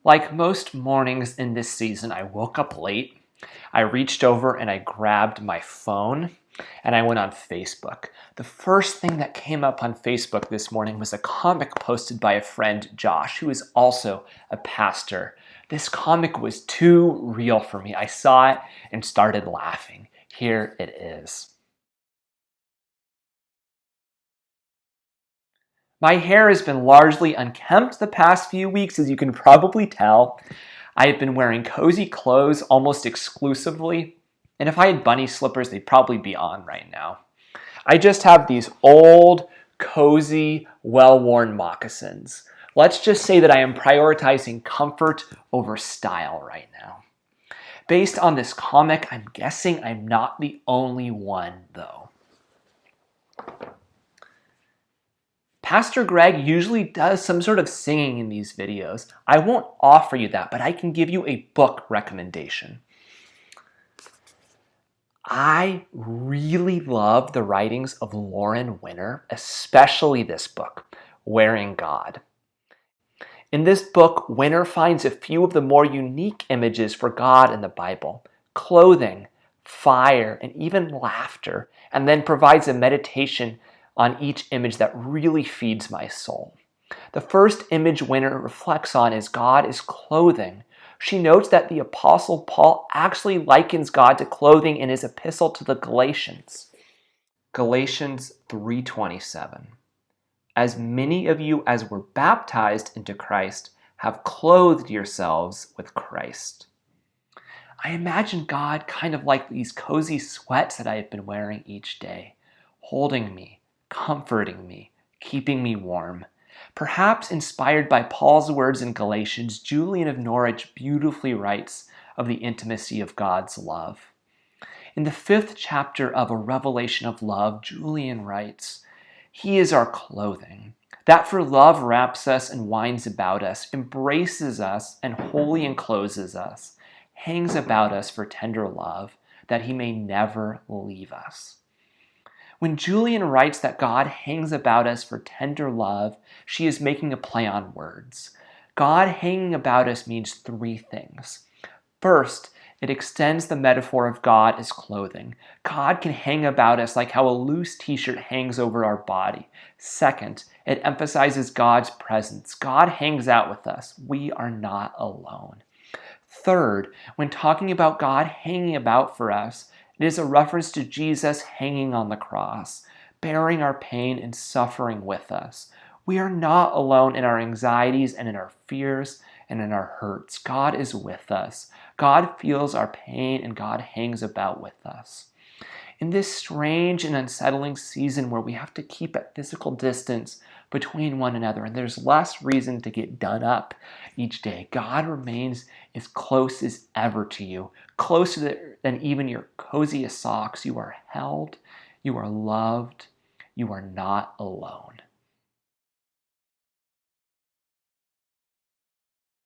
Like most mornings in this season, I woke up late. I reached over and I grabbed my phone and I went on Facebook. The first thing that came up on Facebook this morning was a comic posted by a friend, Josh, who is also a pastor. This comic was too real for me. I saw it and started laughing. Here it is. My hair has been largely unkempt the past few weeks, as you can probably tell. I have been wearing cozy clothes almost exclusively, and if I had bunny slippers, they'd probably be on right now. I just have these old, cozy, well-worn moccasins. Let's just say that I am prioritizing comfort over style right now. Based on this comic, I'm guessing I'm not the only one, though. Pastor Greg usually does some sort of singing in these videos. I won't offer you that, but I can give you a book recommendation. I really love the writings of Lauren Winner, especially this book, Wearing God. In this book, Winner finds a few of the more unique images for God in the Bible: clothing, fire, and even laughter, and then provides a meditation on each image that really feeds my soul. The first image Winner reflects on is God is clothing. She notes that the Apostle Paul actually likens God to clothing in his epistle to the Galatians. Galatians 3:27. As many of you as were baptized into Christ have clothed yourselves with Christ. I imagine God kind of like these cozy sweats that I have been wearing each day, holding me, comforting me, keeping me warm. Perhaps inspired by Paul's words in Galatians, Julian of Norwich beautifully writes of the intimacy of God's love. In the 5th chapter of A Revelation of Love, Julian writes, "He is our clothing, that for love wraps us and winds about us, embraces us and wholly encloses us, hangs about us for tender love, that he may never leave us." When Julian writes that God hangs about us for tender love, she is making a play on words. God hanging about us means 3 things. First, it extends the metaphor of God as clothing. God can hang about us like how a loose t-shirt hangs over our body. Second, it emphasizes God's presence. God hangs out with us. We are not alone. Third, when talking about God hanging about for us, it is a reference to Jesus hanging on the cross, bearing our pain and suffering with us. We are not alone in our anxieties and in our fears and in our hurts. God is with us. God feels our pain and God hangs about with us. In this strange and unsettling season where we have to keep a physical distance between one another and there's less reason to get done up each day, God remains as close as ever to you, closer than even your coziest socks. You are held, you are loved, you are not alone.